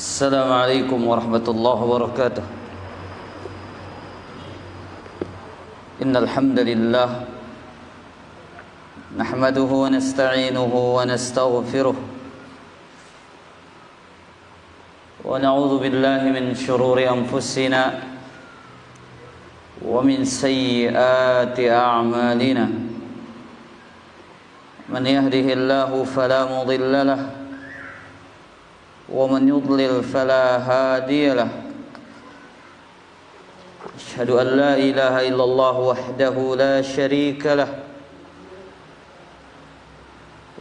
السلام عليكم ورحمة الله وبركاته. إن الحمد لله نحمده ونستعينه ونستغفره ونعوذ بالله من شرور أنفسنا ومن سيئات أعمالنا. من يهده الله فلا مضل له ومن يضلل فلا هادي له. أشهد أن لا إله إلا الله وحده لا شريك له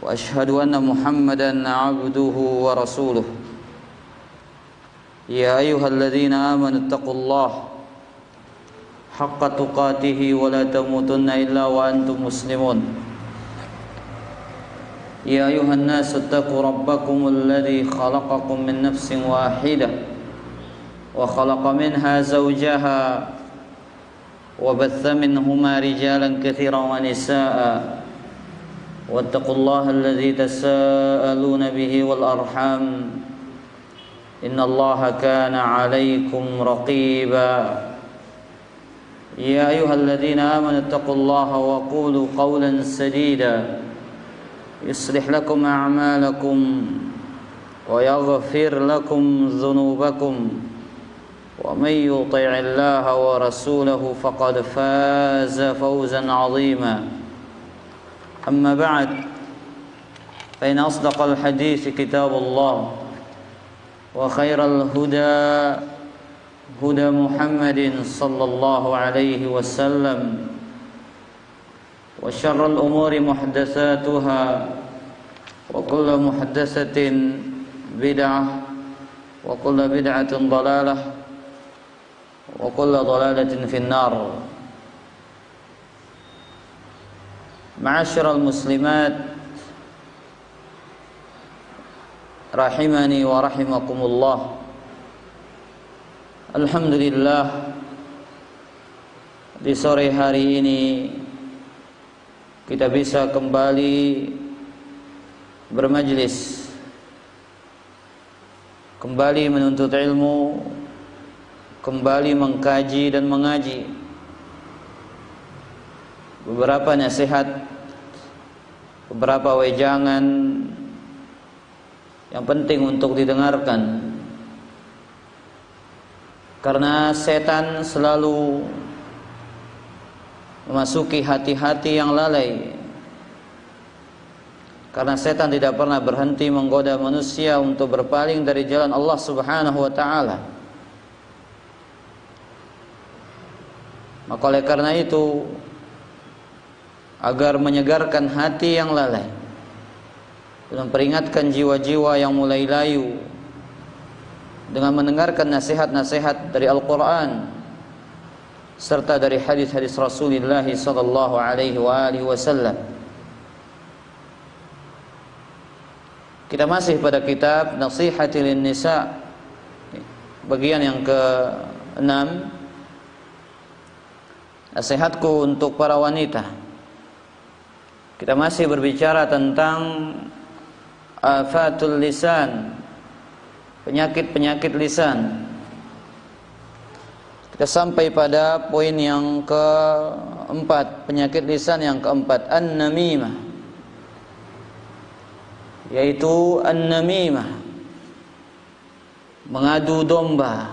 وأشهد أن محمدا عبده ورسوله. يا أيها الذين آمنوا اتقوا الله حق تقاته ولا تموتن إلا وأنتم مسلمون. يا أيها الناس اتقوا ربكم الذي خلقكم من نفس واحدة وخلق منها زوجها وبث منهما رجالا كثيرا ونساء واتقوا الله الذي تساءلون به والأرحام إن الله كان عليكم رقيبا. يا أيها الذين آمنوا اتقوا الله وقولوا قولا سديدا يصلح لكم أعمالكم ويغفر لكم ذنوبكم ومن يطع الله ورسوله فقد فاز فوزا عظيما. أما بعد فإن أصدق الحديث كتاب الله وخير الهدى هدى محمد صلى الله عليه وسلم وشر الأمور محدثاتها وكل محدثة بدعة وكل بدعة ضلالة وكل ضلالة في النار. معاشر المسلمات rahimani wa rahimakumullah. Alhamdulillah, di sore hari ini kita bisa kembali bermajlis, kembali menuntut ilmu, kembali mengkaji dan mengaji. Beberapa nasihat, beberapa wejangan yang penting untuk didengarkan, karena setan selalu memasuki hati-hati yang lalai. Karena setan tidak pernah berhenti menggoda manusia untuk berpaling dari jalan Allah Subhanahu wa taala. Maka oleh karena itu, agar menyegarkan hati yang lalai dan memperingatkan jiwa-jiwa yang mulai layu dengan mendengarkan nasihat-nasihat dari Al-Quran serta dari hadis-hadis Rasulullah sallallahu alaihi wasallam, kita masih pada kitab Nasihatil Nisa, bagian yang ke-6, nasihatku untuk para wanita. Kita masih berbicara tentang afatul lisan, penyakit-penyakit lisan. Kita sampai pada poin yang keempat, penyakit lisan yang keempat, an-namimah, yaitu an-namimah, mengadu domba.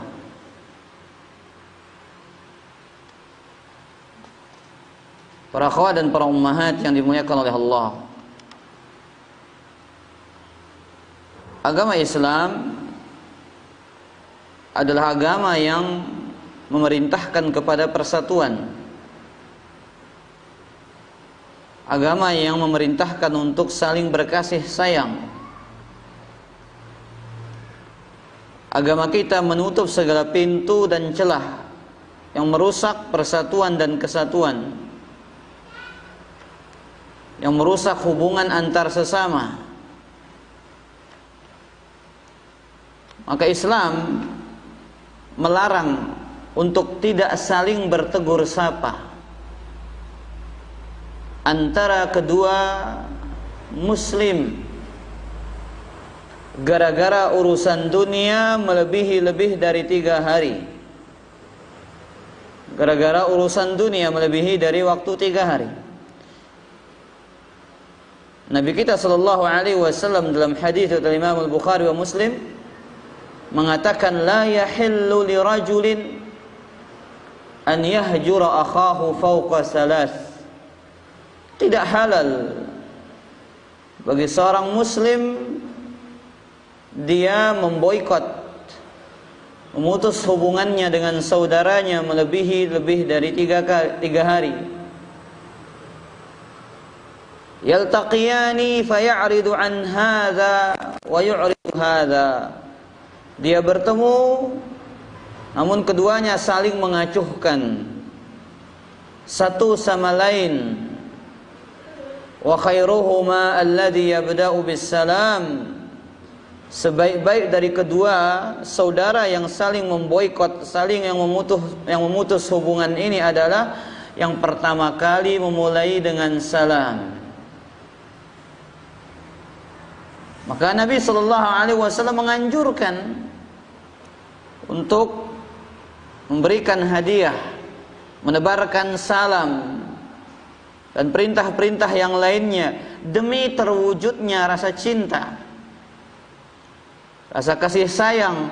Para akhwat dan para ummahat yang dimuliakan oleh Allah, agama Islam adalah agama yang memerintahkan kepada persatuan, agama yang memerintahkan untuk saling berkasih sayang. Agama kita menutup segala pintu dan celah yang merusak persatuan dan kesatuan, yang merusak hubungan antar sesama. Maka Islam melarang untuk tidak saling bertegur sapa antara kedua muslim, gara-gara urusan dunia melebihi lebih dari 3 hari. Gara-gara urusan dunia melebihi dari waktu 3 hari. Nabi kita sallallahu alaihi wasallam dalam hadis dari Imam Al-Bukhari wa Muslim mengatakan, la yahillu lirajulin an yahjura akhahu fawqa salas. Tidak halal bagi seorang muslim dia memboikot, memutus hubungannya dengan saudaranya melebihi lebih dari 3 hari. Yaltaqiyani faya'ridu an hadha wa yu'ridu hadha. Dia bertemu namun keduanya saling mengacuhkan satu sama lain. Wa khairuhuma alladhi yabda'u bis salam. Sebaik-baik dari kedua saudara yang saling memboikot, saling yang memutus hubungan ini adalah yang pertama kali memulai dengan salam. Maka Nabi sallallahu alaihi wasallam menganjurkan untuk memberikan hadiah, menebarkan salam dan perintah-perintah yang lainnya demi terwujudnya rasa cinta, rasa kasih sayang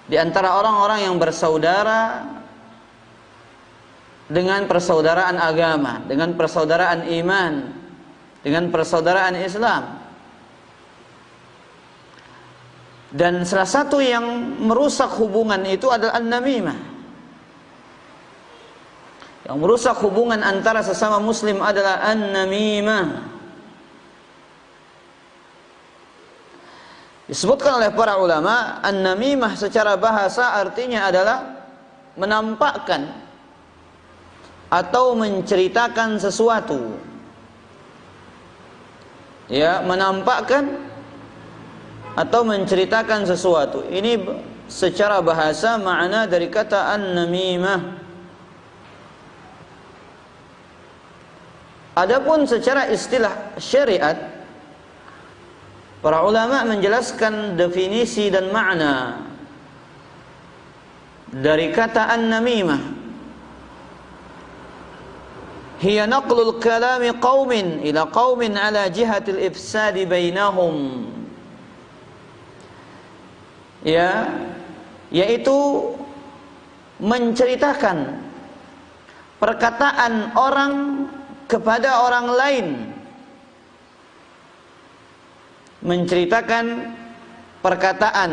di antara orang-orang yang bersaudara dengan persaudaraan agama, dengan persaudaraan iman, dengan persaudaraan Islam. Dan salah satu yang merusak hubungan itu adalah an-namimah. Yang merusak hubungan antara sesama muslim adalah an-namimah. Disebutkan oleh para ulama, an-namimah secara bahasa artinya adalah menampakkan atau menceritakan sesuatu. Ya, menampakkan atau menceritakan sesuatu. Ini secara bahasa makna dari kata an-namimah. Adapun secara istilah syariat, para ulama menjelaskan definisi dan makna dari kata an-namimah. Hiya naqlul kalami qaumin ila qaumin ala jihatil ifsadi bainahum. Ya, yaitu menceritakan perkataan orang kepada orang lain, menceritakan perkataan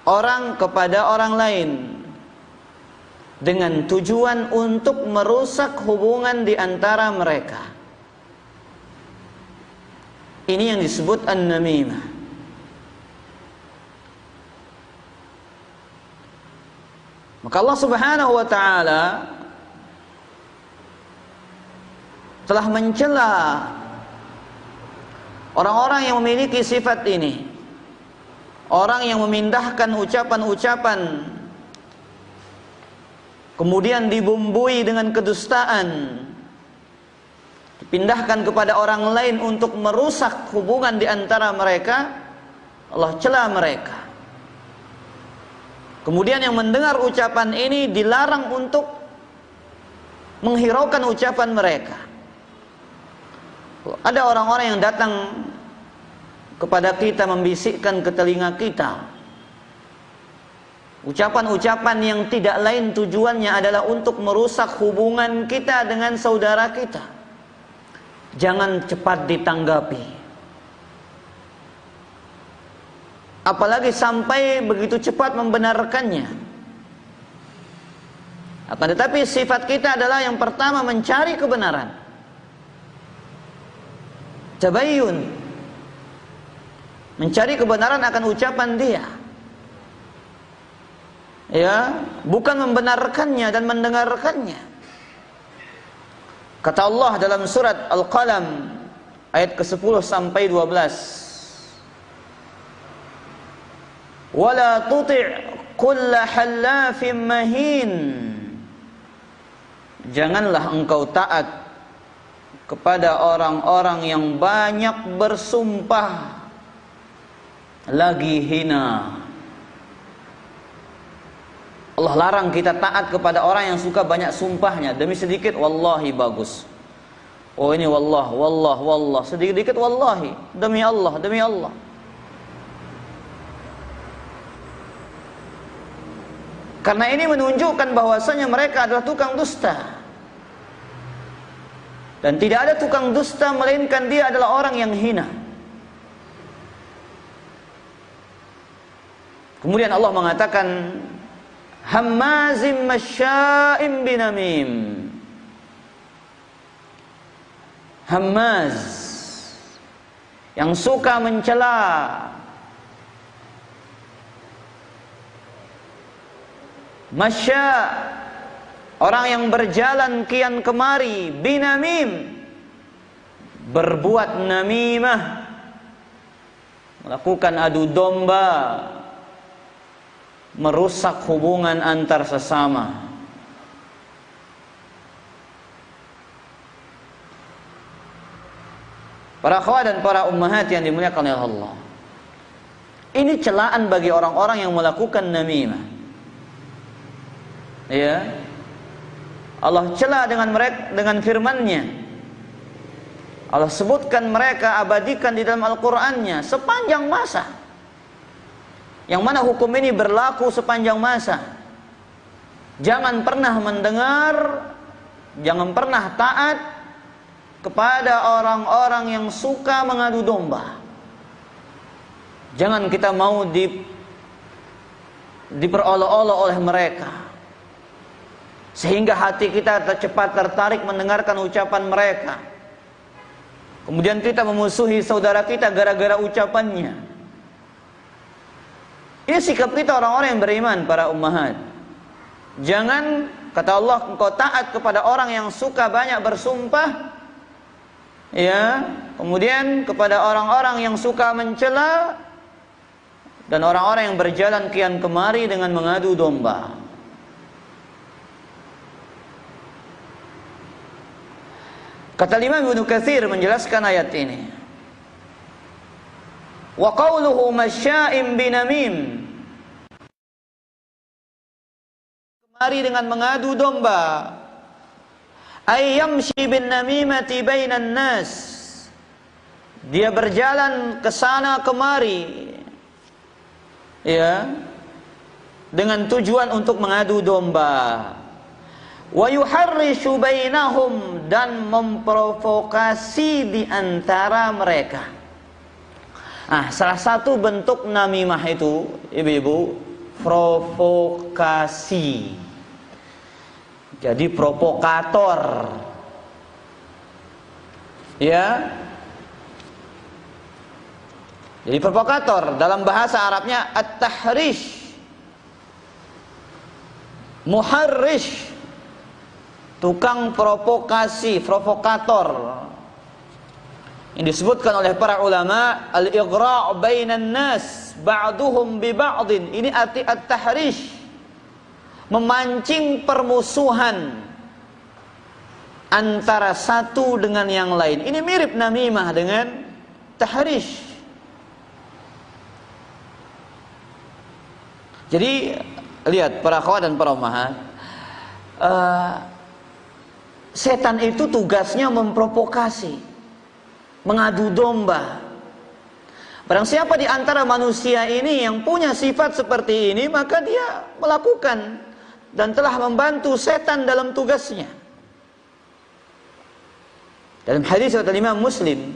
orang kepada orang lain dengan tujuan untuk merusak hubungan di antara mereka. Ini yang disebut an-namimah. Maka Allah Subhanahu wa taala telah mencela orang-orang yang memiliki sifat ini. Orang yang memindahkan ucapan-ucapan kemudian dibumbui dengan kedustaan, dipindahkan kepada orang lain untuk merusak hubungan di antara mereka. Allah cela mereka. Kemudian yang mendengar ucapan ini dilarang untuk menghiraukan ucapan mereka. Ada orang-orang yang datang kepada kita membisikkan ke telinga kita ucapan-ucapan yang tidak lain tujuannya adalah untuk merusak hubungan kita dengan saudara kita. Jangan cepat ditanggapi. Apalagi sampai begitu cepat membenarkannya. Akan tetapi sifat kita adalah yang pertama mencari kebenaran, tabayyun, mencari kebenaran akan ucapan dia, ya, bukan membenarkannya dan mendengarkannya. Kata Allah dalam surat Al-Qalam ayat ke-10 sampai 12, wala tuti' kulla hallafin mahin. Janganlah engkau taat kepada orang-orang yang banyak bersumpah, lagi hina. Allah larang kita taat kepada orang yang suka banyak sumpahnya. Demi sedikit wallahi bagus. Oh ini wallah, sedikit-sedikit wallahi, demi Allah, demi Allah. Karena ini menunjukkan bahwasanya mereka adalah tukang dusta. Dan tidak ada tukang dusta melainkan dia adalah orang yang hina. Kemudian Allah mengatakan hammazim masya'im binamim. Hammaz, yang suka mencela, masya, orang yang berjalan kian kemari, binamim, berbuat namimah, melakukan adu domba, merusak hubungan antar sesama. Para akhwat dan para ummahat yang dimuliakan oleh Allah, ini celaan bagi orang-orang yang melakukan namimah. Ya, Allah cela dengan mereka dengan firman-Nya. Allah sebutkan mereka, abadikan di dalam Al-Qur'an-Nya sepanjang masa. Yang mana hukum ini berlaku sepanjang masa. Jangan pernah mendengar, jangan pernah taat kepada orang-orang yang suka mengadu domba. Jangan kita mau diperolok-olok oleh mereka, sehingga hati kita cepat tertarik mendengarkan ucapan mereka. Kemudian kita memusuhi saudara kita gara-gara ucapannya. Ini sikap kita orang-orang yang beriman, para ummahat. Jangan, kata Allah, engkau taat kepada orang yang suka banyak bersumpah, ya, kemudian kepada orang-orang yang suka mencela, dan orang-orang yang berjalan kian kemari dengan mengadu domba. Kata Imam Ibnu Katsir menjelaskan ayat ini, wa qawluhu masya'im binamim, kemari dengan mengadu domba, ay yamshi bin namimati bainan nas, dia berjalan ke sana kemari, ya, dengan tujuan untuk mengadu domba. Wa yuharrishu bainahum, dan memprovokasi di antara mereka. Salah satu bentuk namimah itu, ibu-ibu, provokasi. Jadi provokator, ya. Jadi provokator dalam bahasa Arabnya at-tahrish, muharrish, tukang provokasi, provokator. Ini disebutkan oleh para ulama al-ighra' bainan nas ba'duhum bi ba'din. Ini arti at-tahrish, memancing permusuhan antara satu dengan yang lain. Ini mirip namimah dengan tahrish. Jadi lihat para akhwat dan para ummahat, setan itu tugasnya memprovokasi, mengadu domba. Barang siapa di antara manusia ini yang punya sifat seperti ini, maka dia melakukan dan telah membantu setan dalam tugasnya. Dalam hadis riwayat Imam Muslim,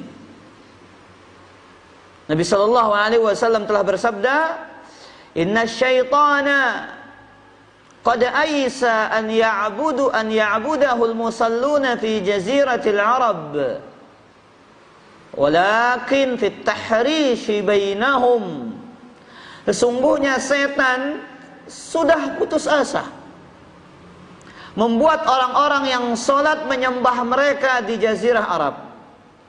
Nabi sallallahu alaihi wasallam telah bersabda, "Inna syaitana qad aisa an ya'budahu al-musalluna fi jaziratil Arab, walakin fit tahrish bainahum." Sesungguhnya setan sudah putus asa membuat orang-orang yang sholat menyembah mereka di jazirah Arab.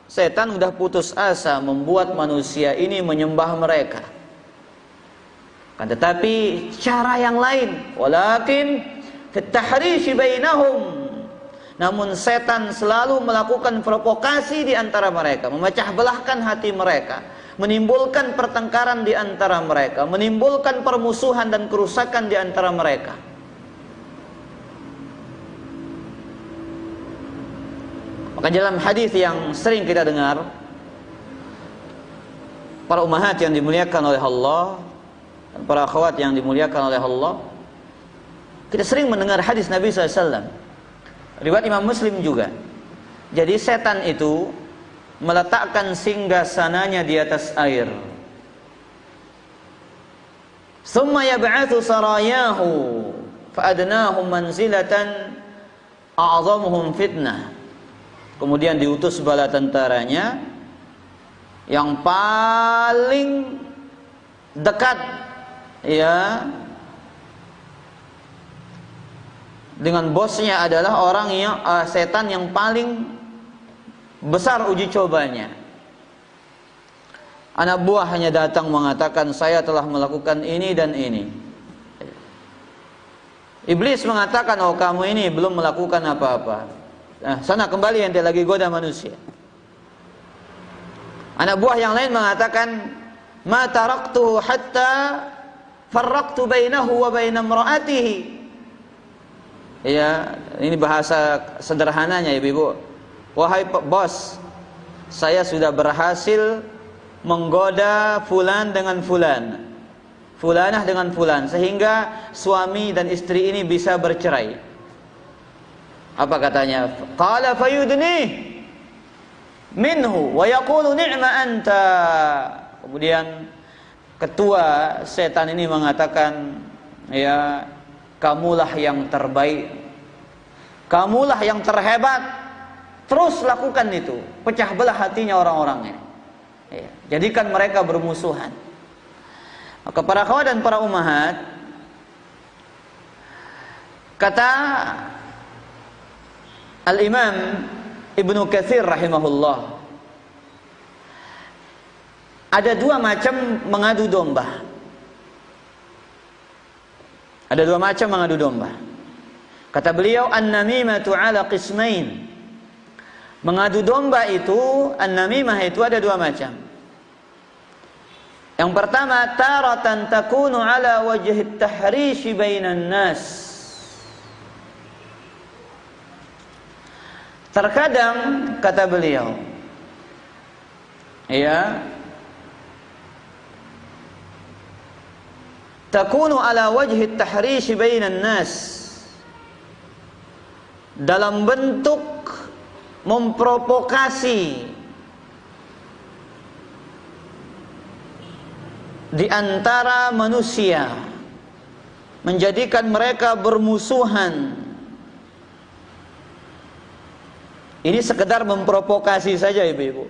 Setan sudah putus asa membuat manusia ini menyembah mereka. Tetapi cara yang lain, walakin fit tahrish bainahum, namun setan selalu melakukan provokasi di antara mereka, memecah belahkan hati mereka, menimbulkan pertengkaran di antara mereka, menimbulkan permusuhan dan kerusakan di antara mereka. Maka dalam hadis yang sering kita dengar, para ummahat yang dimuliakan oleh Allah, dan para akhwat yang dimuliakan oleh Allah, kita sering mendengar hadis Nabi SAW, riwayat Imam Muslim juga. Jadi setan itu meletakkan singgasananya di atas air. Tsumma yab'atsu sarayahu fa'adnahum manzilatan a'zamuhum fitnah. Kemudian diutus bala tentaranya yang paling dekat, ya, dengan bosnya adalah orang yang setan yang paling besar uji cobanya. Anak buahnya datang mengatakan, saya telah melakukan ini dan ini. Iblis mengatakan, oh kamu ini belum melakukan apa-apa. Nah, sana kembali ente lagi goda manusia. Anak buah yang lain mengatakan, ma taraktuhu hatta farraqtu bainahu wa baina imra'atihi. Ya, ini bahasa sederhananya ibu-ibu. Wahai bos, saya sudah berhasil menggoda fulan dengan fulan, fulanah dengan fulan, sehingga suami dan istri ini bisa bercerai. Apa katanya? Qala fayudni minhu wa yaqulu ni'ma anta. Kemudian ketua setan ini mengatakan, ya, kamulah yang terbaik, kamulah yang terhebat. Terus lakukan itu, pecah belah hatinya orang-orangnya, ya, jadikan mereka bermusuhan. Maka para akhwat dan para ummahat, kata Al-Imam Ibnu Katsir rahimahullah, ada dua macam mengadu domba. Ada dua macam mengadu domba. Kata beliau, an-namimatu ala qismain. Mengadu domba itu, an-namimah itu ada dua macam. Yang pertama, taratan takunu ala wajhi at-tahrish bainan nas. Terkadang, kata beliau, ya, takunu ala wajhi at-tahrish bainan nas, dalam bentuk memprovokasi di antara manusia, menjadikan mereka bermusuhan. Ini sekedar memprovokasi saja ibu-ibu.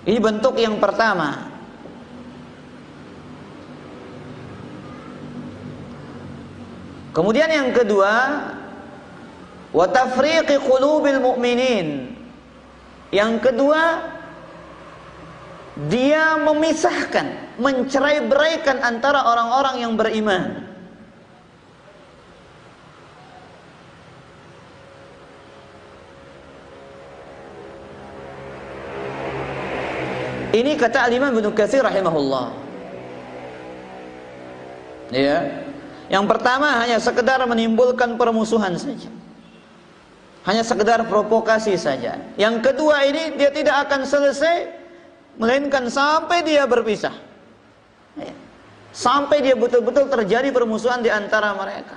Ini bentuk yang pertama. Kemudian yang kedua, wa tafriqi qulubil mu'minin. Yang kedua, dia memisahkan, mencerai-beraikan antara orang-orang yang beriman. Ini kata Al-Imam Ibnu Katsir rahimahullah. Ya. Yang pertama hanya sekedar menimbulkan permusuhan saja, hanya sekedar provokasi saja. Yang kedua ini dia tidak akan selesai, melainkan sampai dia berpisah, ya, sampai dia betul-betul terjadi permusuhan di antara mereka.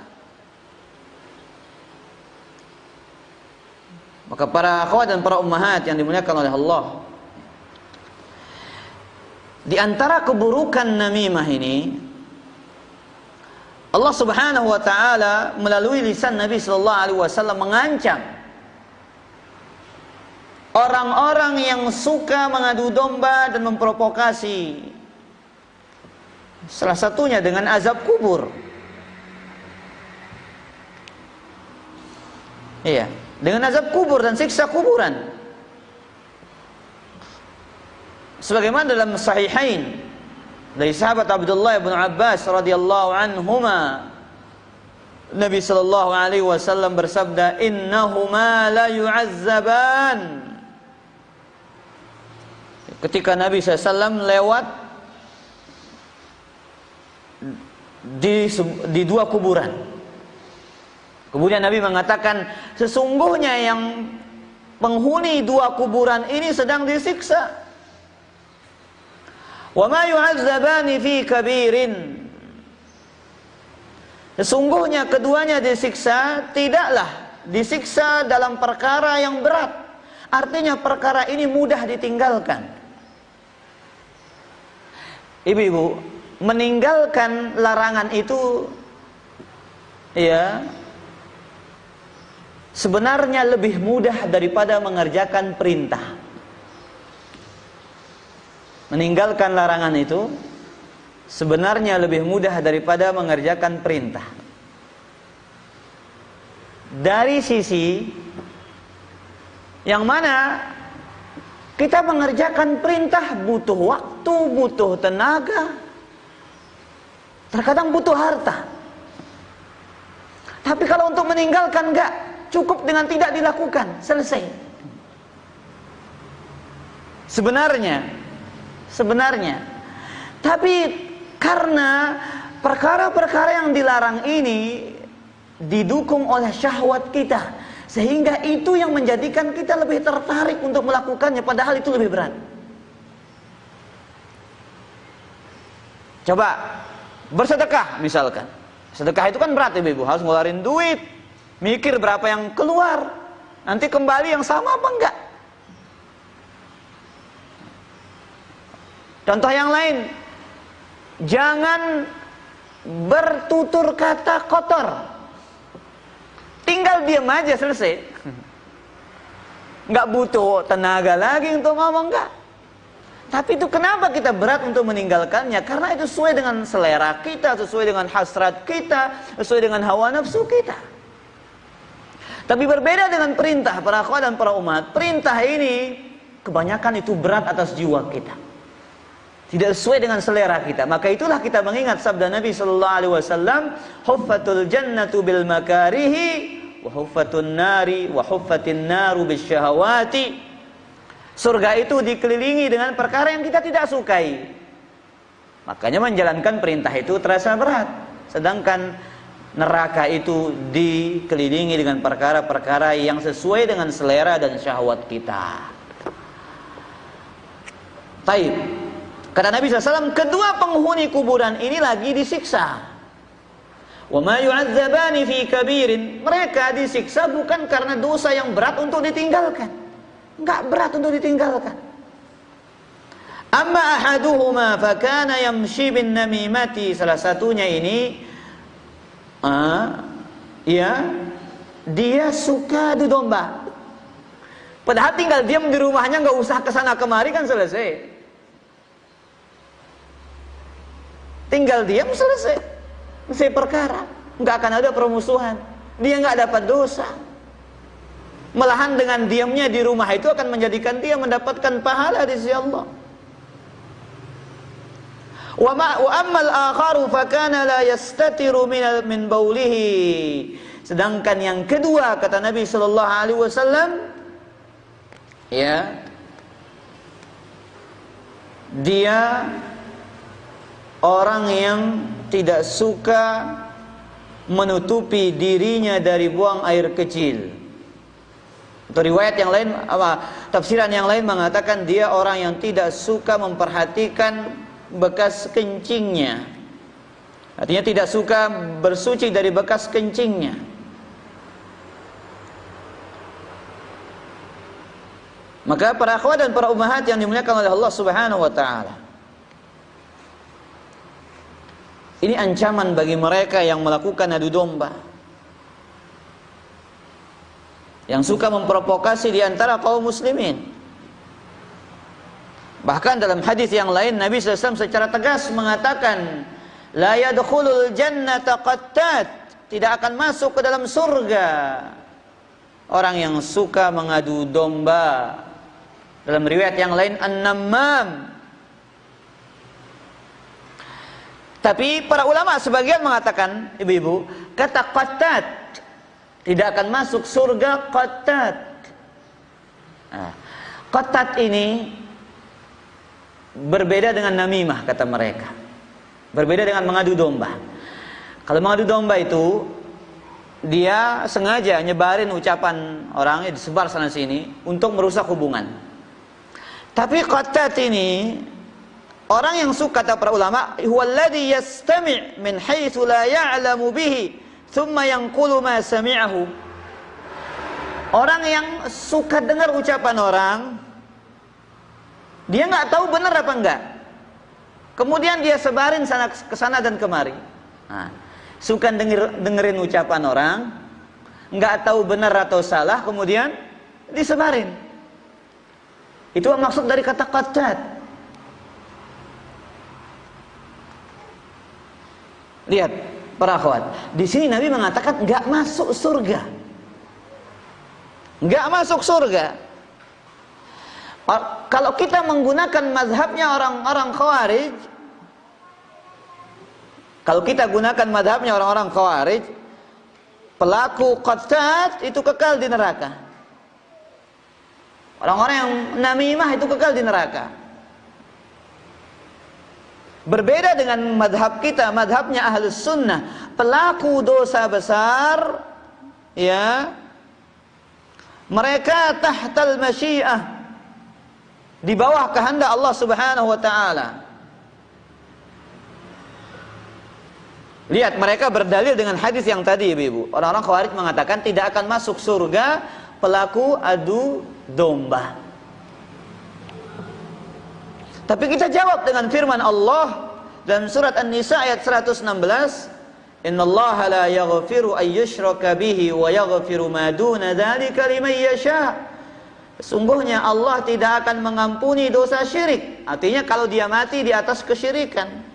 Maka para akhwat dan para ummahat yang dimuliakan oleh Allah, di antara keburukan namimah ini, Allah Subhanahu wa taala melalui lisan Nabi sallallahu alaihi wasallam mengancam orang-orang yang suka mengadu domba dan memprovokasi. Salah satunya dengan azab kubur. Iya, dengan azab kubur dan siksa kuburan. Sebagaimana dalam Sahihain dari sahabat Abdullah bin Abbas radhiyallahu anhuma, Nabi sallallahu alaihi wasallam bersabda, innahuma la yu'azzaban. ketika Nabi SAW lewat di dua kuburan. Kemudian Nabi mengatakan, sesungguhnya yang penghuni dua kuburan ini sedang disiksa. Wa ma yu'adzabani fi kabirin. Sesungguhnya keduanya disiksa, tidaklah disiksa dalam perkara yang berat. Artinya perkara ini mudah ditinggalkan. Ibu-ibu, meninggalkan larangan itu ya sebenarnya lebih mudah daripada mengerjakan perintah. Meninggalkan larangan itu sebenarnya lebih mudah daripada mengerjakan perintah. Dari sisi yang mana kita mengerjakan perintah butuh waktu, butuh tenaga, terkadang butuh harta. Tapi kalau untuk meninggalkan enggak, cukup dengan tidak dilakukan, selesai. Sebenarnya tapi karena perkara-perkara yang dilarang ini didukung oleh syahwat kita, sehingga itu yang menjadikan kita lebih tertarik untuk melakukannya, padahal itu lebih berat. Coba bersedekah misalkan. Sedekah itu kan berat, ibu-ibu, harus ngeluarin duit, mikir berapa yang keluar, nanti kembali yang sama apa enggak. Contoh yang lain, jangan bertutur kata kotor, tinggal diam aja, selesai. Enggak butuh tenaga lagi untuk ngomong, enggak. Tapi itu kenapa kita berat untuk meninggalkannya? Karena itu sesuai dengan selera kita, sesuai dengan hasrat kita, sesuai dengan hawa nafsu kita. Tapi berbeda dengan perintah para akhwat dan para umat. Perintah ini kebanyakan itu berat atas jiwa kita, tidak sesuai dengan selera kita. Maka itulah kita mengingat sabda Nabi sallallahu alaihi wasallam, "Huffatul jannatu bil makarihi wa huffatun nari wa huffatin naru bisyahawati." Surga itu dikelilingi dengan perkara yang kita tidak sukai. Makanya menjalankan perintah itu terasa berat. Sedangkan neraka itu dikelilingi dengan perkara-perkara yang sesuai dengan selera dan syahwat kita. Baik. Kata Nabi SAW, kedua penghuni kuburan ini lagi disiksa. Wa ma yu'adzabani fi kabirin. Mereka disiksa bukan karena dosa yang berat untuk ditinggalkan. Enggak berat untuk ditinggalkan. Amma ahaduhuma fakana yamshi bin namimati. Salah satunya ini dia suka adu domba. Padahal tinggal diam di rumahnya, enggak usah kesana kemari, kan selesai. Tinggal diam, selesai perkara, enggak akan ada permusuhan, dia enggak dapat dosa. Malahan dengan diamnya di rumah itu akan menjadikan dia mendapatkan pahala di sisi Allah. Wa ammal akharu fakana la yastatiru min baulihi. Sedangkan yang kedua, kata Nabi sallallahu alaihi wasallam, ya, dia orang yang tidak suka menutupi dirinya dari buang air kecil. Atau riwayat yang lain, tafsiran yang lain mengatakan dia orang yang tidak suka memperhatikan bekas kencingnya. Artinya tidak suka bersuci dari bekas kencingnya. Maka para akhwat dan para ummahat yang dimuliakan oleh Allah Subhanahu wa taala, ini ancaman bagi mereka yang melakukan adu domba, yang suka memprovokasi di antara kaum muslimin. Bahkan dalam hadis yang lain Nabi SAW secara tegas mengatakan, la yadkhulul jannata qattat, tidak akan masuk ke dalam surga orang yang suka mengadu domba. Dalam riwayat yang lain an-nammam. Tapi para ulama sebagian mengatakan, ibu-ibu, kata qattat tidak akan masuk surga qattat. Qattat ini berbeda dengan namimah, kata mereka. Berbeda dengan mengadu domba. Kalau mengadu domba itu dia sengaja nyebarin ucapan orangnya, disebar sana sini untuk merusak hubungan. Tapi qattat ini orang yang suka, kata para ulama, huwallazi yastami' min haitsu la ya'lamu bihi thumma yanqulu ma sami'ahu. Orang yang suka dengar ucapan orang, dia nggak tahu benar apa enggak, kemudian dia sebarin ke sana dan kemari. Nah, suka dengerin ucapan orang, nggak tahu benar atau salah, kemudian disebarin. Itu maksud dari kata qattat. Lihat para akhwat, di sini Nabi mengatakan nggak masuk surga, nggak masuk surga. Kalau kita menggunakan mazhabnya orang-orang Khawarij, kalau kita gunakan mazhabnya orang-orang Khawarij, pelaku qattat itu kekal di neraka. Orang-orang yang namimah itu kekal di neraka. Berbeda dengan mazhab kita, mazhabnya Ahlus Sunnah, pelaku dosa besar, ya, mereka tahtal masyiah, di bawah kehendak Allah Subhanahu wa taala. Lihat, mereka berdalil dengan hadis yang tadi, Ibu. Orang-orang Khawarij mengatakan tidak akan masuk surga pelaku adu domba. Tapi kita jawab dengan firman Allah dalam surat An-Nisa ayat 116, "Innallaha la yaghfiru ay yushraka bihi wa yaghfiru ma duna dzalika liman yasha." Sesungguhnya Allah tidak akan mengampuni dosa syirik. Artinya kalau dia mati di atas kesyirikan.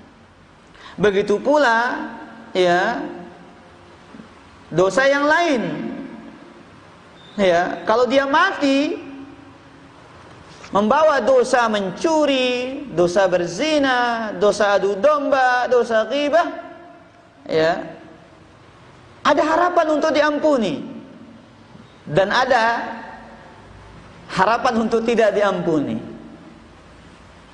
Begitu pula, ya, dosa yang lain. Ya, kalau dia mati membawa dosa mencuri, dosa berzina, dosa adu domba, dosa ghibah, ya, ada harapan untuk diampuni dan ada harapan untuk tidak diampuni.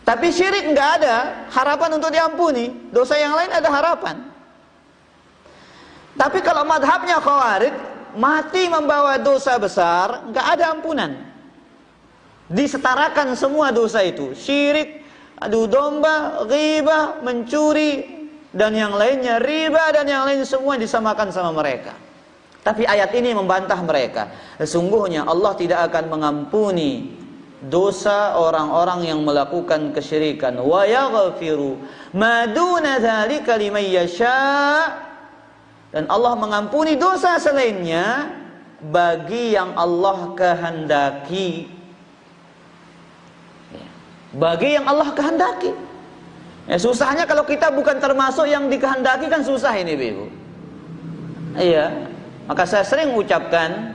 Tapi syirik nggak ada harapan untuk diampuni. Dosa yang lain ada harapan. Tapi kalau madhabnya Khawarij, mati membawa dosa besar, nggak ada ampunan. Disetarakan semua dosa itu, syirik, adu domba, ghibah, mencuri, dan yang lainnya, riba dan yang lain, semua disamakan sama mereka. Tapi ayat ini membantah mereka. Sesungguhnya Allah tidak akan mengampuni dosa orang-orang yang melakukan kesyirikan. Wa yaghfiru ma duna dzalika liman yasha. Dan Allah mengampuni dosa selainnya bagi yang Allah kehendaki. Bagi yang Allah kehendaki. Ya, susahnya kalau kita bukan termasuk yang dikehendaki kan susah ini, Ibu. Iya. Maka saya sering ucapkan,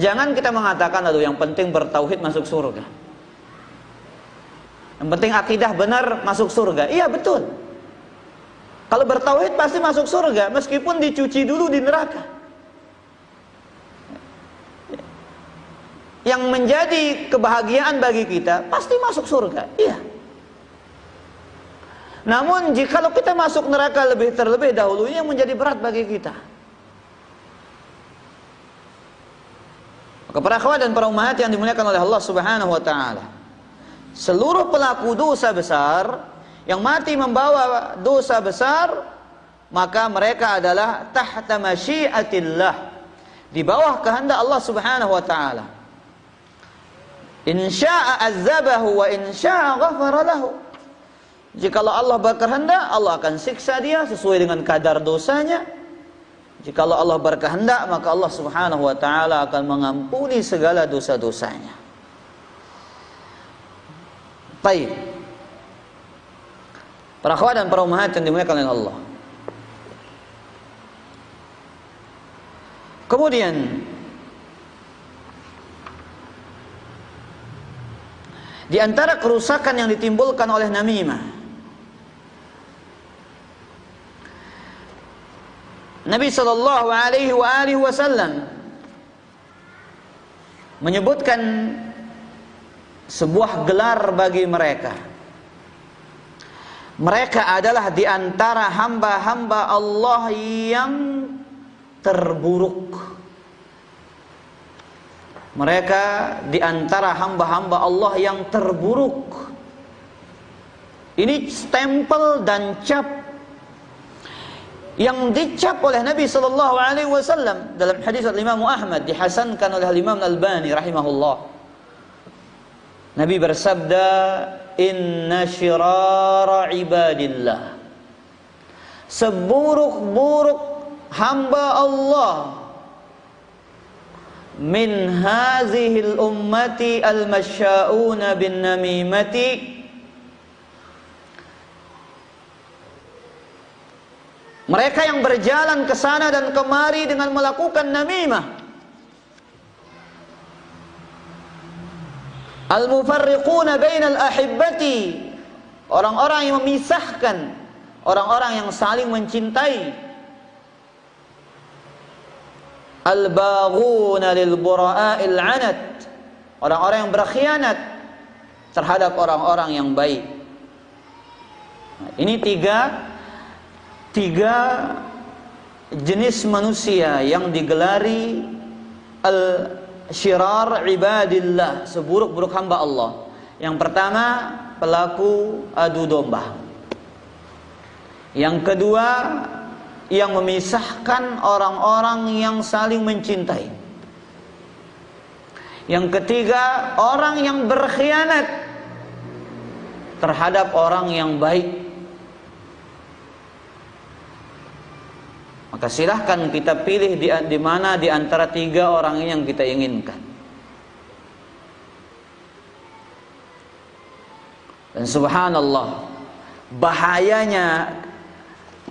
jangan kita mengatakan, aduh yang penting bertauhid masuk surga, yang penting akidah benar masuk surga. Iya betul, kalau bertauhid pasti masuk surga, meskipun dicuci dulu di neraka. Yang menjadi kebahagiaan bagi kita pasti masuk surga, iya. Namun jikalau kita masuk neraka terlebih dahulu, ini yang menjadi berat bagi kita. Para akhwat dan para ummahat yang dimuliakan oleh Allah Subhanahu wa taala, seluruh pelaku dosa besar yang mati membawa dosa besar, maka mereka adalah tahta masyiatillah, di bawah kehendak Allah Subhanahu wa taala. In syaa'a azabahu wa in syaa'a ghafara lahu. Jikalau Allah berkehendak, Allah akan siksa dia sesuai dengan kadar dosanya. Jikalau Allah berkehendak, maka Allah Subhanahu wa taala akan mengampuni segala dosa-dosanya. Baik. Para akhwat dan para ummahat yang dimuliakan oleh Allah. Kemudian di antara kerusakan yang ditimbulkan oleh namimah, Nabi sallallahu alaihi wasallam menyebutkan sebuah gelar bagi mereka. Mereka adalah di antara hamba-hamba Allah yang terburuk. Mereka di antara hamba-hamba Allah yang terburuk. Ini stempel dan cap yang dicap oleh Nabi sallallahu alaihi wasallam dalam hadis Imam Ahmad, dihasankan oleh Imam Al-Albani rahimahullah. Nabi bersabda, "Inna syirara ibadillah." Seburuk-buruk hamba Allah min hazihil ummati al-masya'una bin namimati, mereka yang berjalan ke sana dan kemari dengan melakukan namimah, al-mufarriquna bainal ahibbati, orang-orang yang memisahkan orang-orang yang saling mencintai, al-baghuna lil bura'il anat, orang-orang yang berkhianat terhadap orang-orang yang baik. Nah, ini tiga jenis manusia yang digelari al-syirar ibadillah, seburuk-buruk hamba Allah. Yang pertama, pelaku adu domba. Yang kedua, yang memisahkan orang-orang yang saling mencintai. Yang ketiga, orang yang berkhianat terhadap orang yang baik. Maka silahkan kita pilih di mana di antara tiga orang ini yang kita inginkan. Dan subhanallah, bahayanya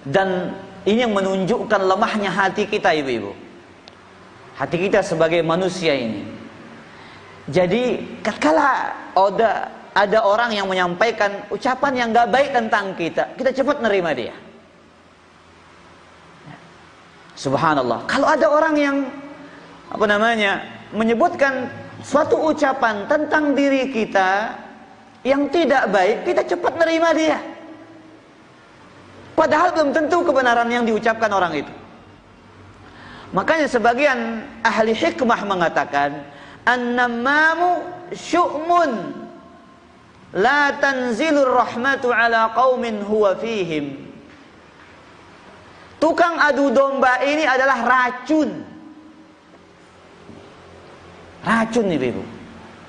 dan ini yang menunjukkan lemahnya hati kita, ibu-ibu. Hati kita sebagai manusia ini. Jadi kala ada orang yang menyampaikan ucapan yang gak baik tentang kita, kita cepat nerima dia. Subhanallah. Kalau ada orang yang menyebutkan suatu ucapan tentang diri kita yang tidak baik, kita cepat nerima dia. Padahal belum tentu kebenaran yang diucapkan orang itu. Makanya sebagian ahli hikmah mengatakan, an-nammamu syu'mun la tanzilur rahmatu ala qaumin huwa fihim. Tukang adu domba ini adalah racun. Racun nih, ibu.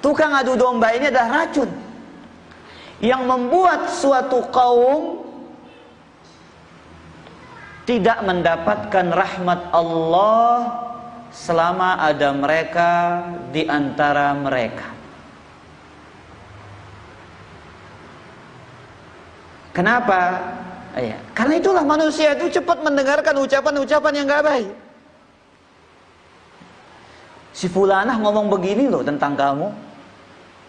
Tukang adu domba ini adalah racun yang membuat suatu kaum tidak mendapatkan rahmat Allah selama ada mereka di antara mereka. Kenapa? Ya, karena itulah manusia itu cepat mendengarkan ucapan-ucapan yang gak baik. Si fulanah ngomong begini loh tentang kamu.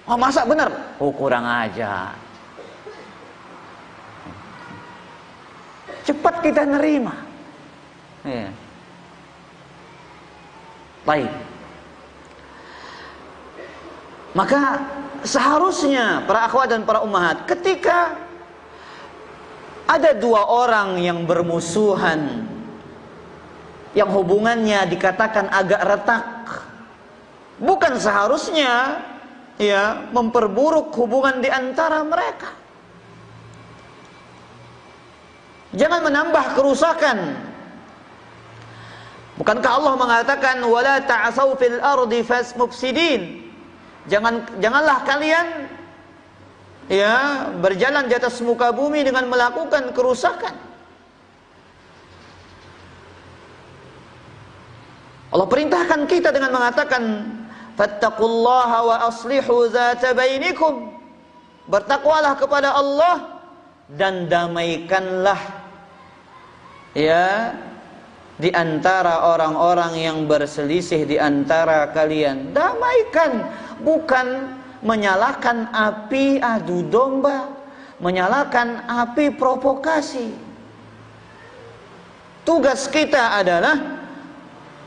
Oh, masa benar? Oh, kurang ajar. Cepat kita nerima. Ya. Baik. Maka seharusnya para akhwat dan para ummahat, ketika ada dua orang yang bermusuhan, yang hubungannya dikatakan agak retak, bukan seharusnya ya memperburuk hubungan di antara mereka. Jangan menambah kerusakan. Bukankah Allah mengatakan wala ta'asaw fil ardi fasmufsidin? Janganlah kalian ya berjalan di atas muka bumi dengan melakukan kerusakan. Allah perintahkan kita dengan mengatakan fattaqullaha wa aslihu dzata bainikum. Bertakwalah kepada Allah dan damaikanlah ya di antara orang-orang yang berselisih di antara kalian. Damaikan, bukan menyalakan api adu domba, menyalakan api provokasi. Tugas kita adalah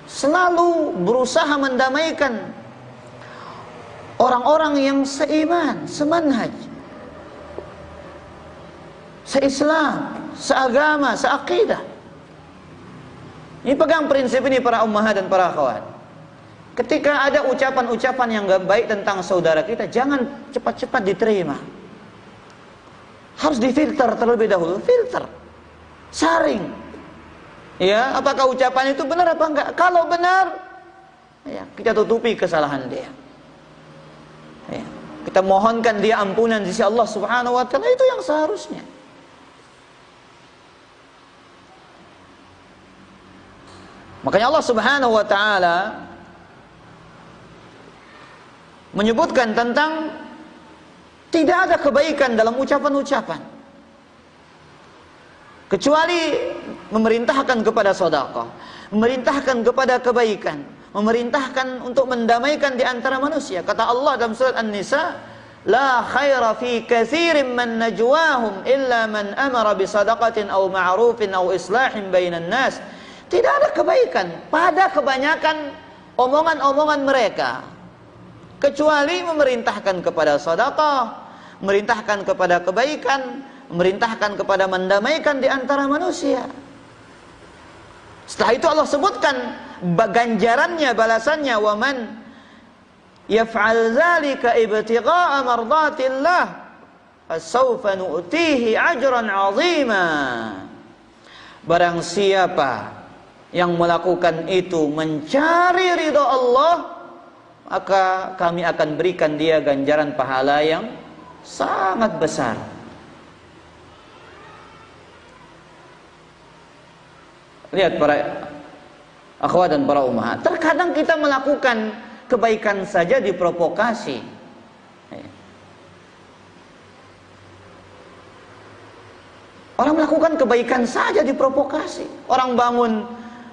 selalu berusaha mendamaikan orang-orang yang seiman, semanhaj. se-Islam, seagama, seakidah. Ini pegang prinsip ini para ummahat dan para akhwat. Ketika ada ucapan-ucapan yang gak baik tentang saudara kita, jangan cepat-cepat diterima. Harus difilter terlebih dahulu, filter, saring. Ya, apakah ucapan itu benar apa enggak? Kalau benar, ya, kita tutupi kesalahan dia. Ya, kita mohonkan dia ampunan di sisi Allah Subhanahu wa taala, itu yang seharusnya. Makanya Allah Subhanahu wa taala menyebutkan tentang tidak ada kebaikan dalam ucapan-ucapan kecuali memerintahkan kepada sedekah, memerintahkan kepada kebaikan, memerintahkan untuk mendamaikan di antara manusia. Kata Allah dalam surat An-Nisa, la khaira fi katsirin min najwahum illa man amara bi sadaqatin aw ma'rufin aw islahin bainan nas. Tidak ada kebaikan pada kebanyakan omongan-omongan mereka kecuali memerintahkan kepada sedekah, memerintahkan kepada kebaikan, memerintahkan kepada mendamaikan di antara manusia. Setelah itu Allah sebutkan ganjarannya, balasannya, wa man yaf'al dzalika ibtigha'a mardatillah fasawfa nu'tihi ajran 'azima. Barang siapa yang melakukan itu mencari ridha Allah, maka kami akan berikan dia ganjaran pahala yang sangat besar. Lihat para akhwat dan para ummahat, terkadang kita melakukan kebaikan saja diprovokasi. Orang melakukan kebaikan saja diprovokasi. Orang bangun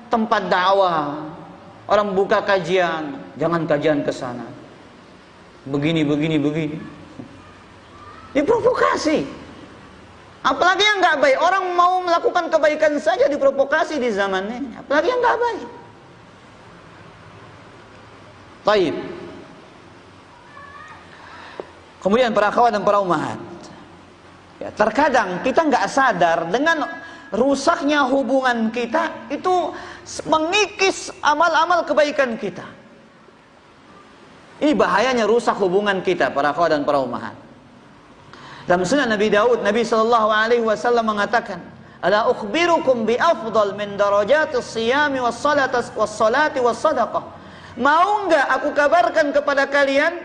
tempat dakwah, orang buka kajian, jangan kajian ke sana. Begini. Diprovokasi. Apalagi yang nggak baik, orang mau melakukan kebaikan saja diprovokasi di zaman ini. Apalagi yang nggak baik. Taib. Kemudian para akhwat dan para ummahat, ya, terkadang kita nggak sadar dengan rusaknya hubungan kita itu mengikis amal-amal kebaikan kita. Ini bahayanya rusak hubungan kita para akhwat dan para ummahat. Dalam sunnah Nabi Daud, Nabi SAW mengatakan, ala ukhbirukum bi afdal min darajatis siyami was salati was sadaqah. Mau enggak aku kabarkan kepada kalian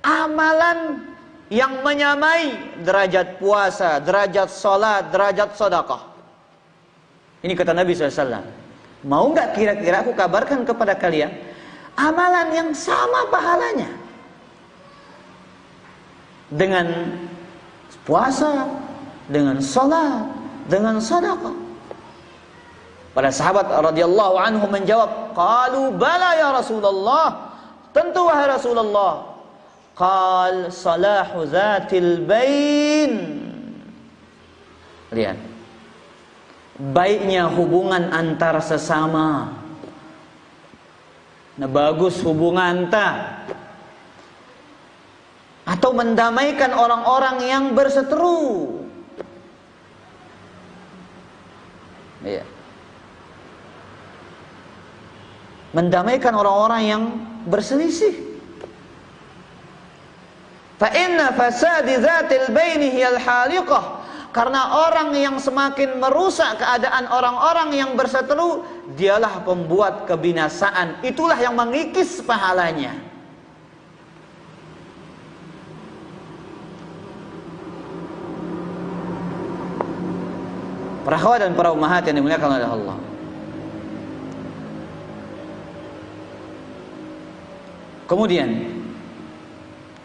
amalan yang menyamai derajat puasa, derajat salat, derajat sedekah. Ini kata Nabi SAW. Mau enggak kira-kira aku kabarkan kepada kalian amalan yang sama pahalanya dengan puasa, dengan salat, dengan sedekah. Para sahabat radhiyallahu anhum menjawab, qalu bala ya Rasulullah, tentu wahai Rasulullah. Qal salahu zatil bain. Lihat, baiknya hubungan antar sesama. Nah, bagus hubungan ta. Atau mendamaikan orang-orang yang berseteru. Iya. Mendamaikan orang-orang yang berselisih. Fa inna fasadi dzatil baini hiyal haliqah. Karena orang yang semakin merusak keadaan orang-orang yang berseteru, dialah pembuat kebinasaan. Itulah yang mengikis pahalanya. Para akhwat dan para ummahat yang dimuliakan oleh Allah. Kemudian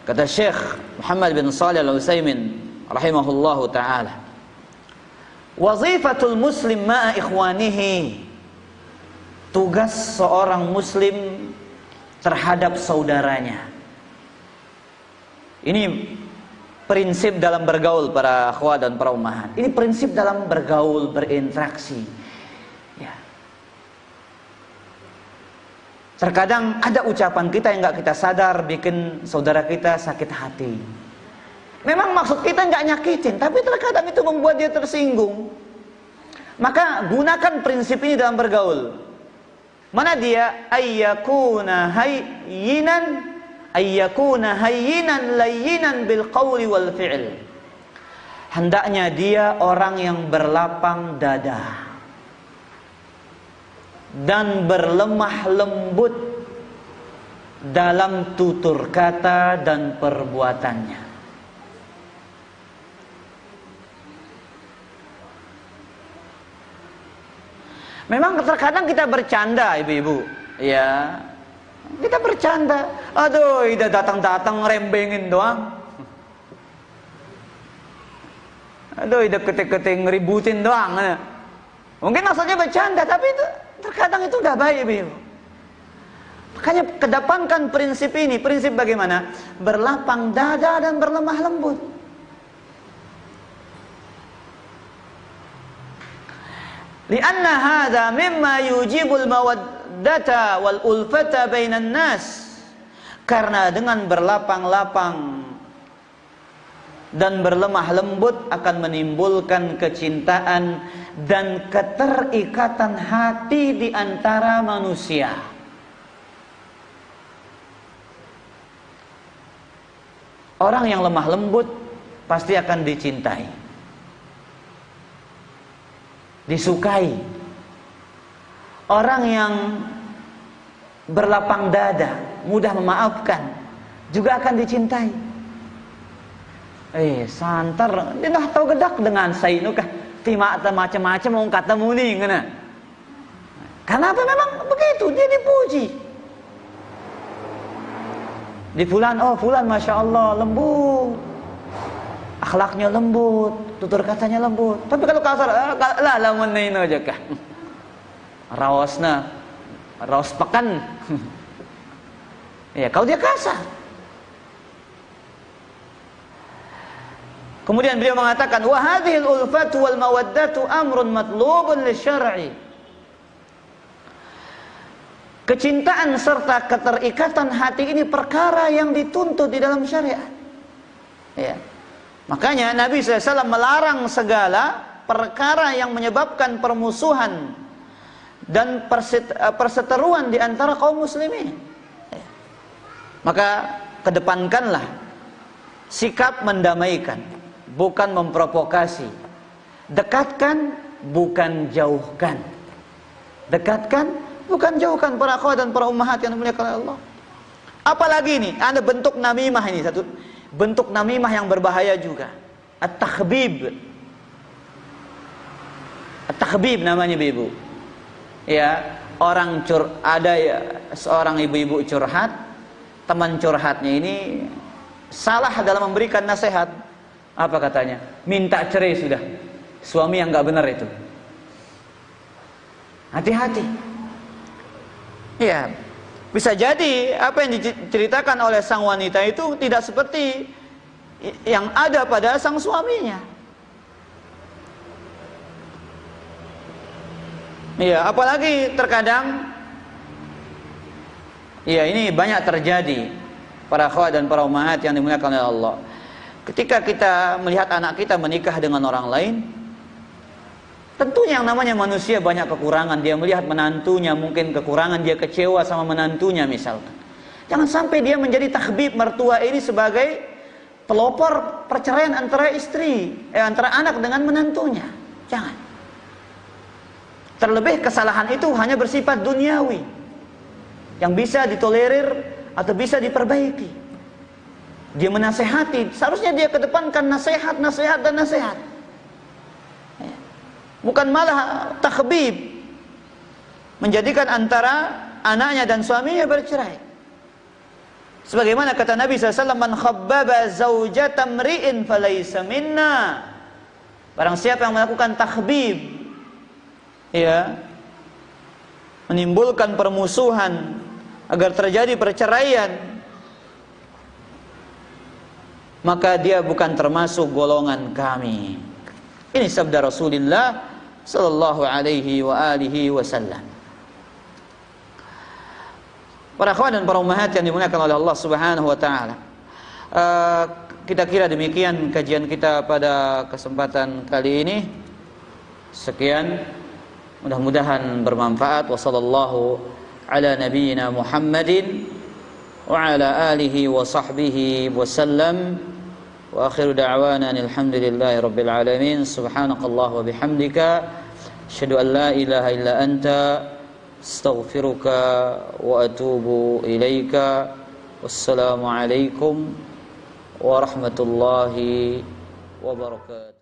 kata Syekh Muhammad bin Shalih Al-Utsaimin rahimahullahu taala, wazifatul muslim ma'a ikhwanihi, tugas seorang muslim terhadap saudaranya. Ini prinsip dalam bergaul para akhwat dan para ummahat. Ini prinsip dalam bergaul, berinteraksi. Ya. Terkadang ada ucapan kita yang nggak kita sadar bikin saudara kita sakit hati. Memang maksud kita nggak nyakitin, tapi terkadang itu membuat dia tersinggung. Maka gunakan prinsip ini dalam bergaul. Mana dia? Ayyakuna hayyinan layyinan bil qawli wal fi'l. Hendaknya dia orang yang berlapang dada dan berlemah lembut dalam tutur kata dan perbuatannya. Memang terkadang kita bercanda, ibu-ibu, ya, kita bercanda. Aduh, udah datang-datang ngerembengin doang. Aduh, udah ketik-ketik ngeributin doang. Mungkin maksudnya bercanda, tapi itu terkadang itu nggak baik, ibu-ibu. Makanya kedepankan prinsip ini. Prinsip bagaimana? Berlapang dada dan berlemah lembut. Lianna hadza mimma yujibul mawaddata wal ulfata bainan nas. Karena dengan berlapang-lapang dan berlemah lembut akan menimbulkan kecintaan dan keterikatan hati di antara manusia. Orang yang lemah lembut pasti akan dicintai, disukai. Orang yang berlapang dada, mudah memaafkan, juga akan dicintai. Santar, dia dah tahu gedak dengan saya nukah, tima macam-macam mau kata muni ngena. Kenapa memang begitu? Dia dipuji. Di fulan, oh fulan masya Allah lembut, akhlaknya lembut, tutur katanya lembut. Tapi kalau kasar, lah lamun ini aja kah? Raos pekan. Ya, kalau dia kasar. Kemudian beliau mengatakan, wa hadhil ulfatu wal mawaddatu amrun matlubun lisyar'i. Kecintaan serta keterikatan hati ini perkara yang dituntut di dalam syariat. Ya. Makanya Nabi SAW melarang segala perkara yang menyebabkan permusuhan dan perseteruan di antara kaum muslimin. Ya. Maka kedepankanlah sikap mendamaikan, bukan memprovokasi. Dekatkan, bukan jauhkan. Dekatkan, bukan jauhkan para akhwat dan para ummahat yang dimuliakan oleh Allah. Apalagi ini, ada bentuk namimah ini, satu bentuk namimah yang berbahaya juga. At-takhbib. At-takhbib namanya ibu. Ya, ada ya, seorang ibu-ibu curhat, teman curhatnya ini salah dalam memberikan nasihat. Apa katanya? Minta cerai sudah. Suami yang enggak benar itu. Hati-hati. Ya, bisa jadi apa yang diceritakan oleh sang wanita itu tidak seperti yang ada pada sang suaminya. Ya, apalagi terkadang, ya ini banyak terjadi para akhwat dan para ummahat yang dimuliakan oleh Allah. Ketika kita melihat anak kita menikah dengan orang lain, tentunya yang namanya manusia banyak kekurangan. Dia melihat menantunya mungkin kekurangan, dia kecewa sama menantunya misalkan. Jangan sampai dia menjadi takhbib mertua ini sebagai pelopor perceraian antara antara anak dengan menantunya. Jangan. Terlebih kesalahan itu hanya bersifat duniawi, yang bisa ditolerir atau bisa diperbaiki. Dia menasehati, seharusnya dia kedepankan nasihat dan nasihat. Bukan malah takhbib, menjadikan antara anaknya dan suaminya bercerai. Sebagaimana kata Nabi SAW, man khabbaba zawjata mri'in falaysa minna. Barang siapa yang melakukan takhbib, ya, menimbulkan permusuhan agar terjadi perceraian, maka dia bukan termasuk golongan kami. Ini sabda Rasulullah sallallahu alaihi wa alihi wasallam. Para akhwat dan para ummahat yang dimuliakan oleh Allah Subhanahu wa taala. kita kira demikian kajian kita pada kesempatan kali ini. Sekian, mudah-mudahan bermanfaat. Wassallallahu ala nabiyyina Muhammadin wa ala alihi wa sahbihi wasallam. Wa akhiru da'wana alhamdulillahi rabbil alamin. Subhanakallah wa bihamdika asyhadu an la ilaha illa anta astaghfiruka wa atubu ilaika. Wassalamu alaikum warahmatullahi wabarakatuh.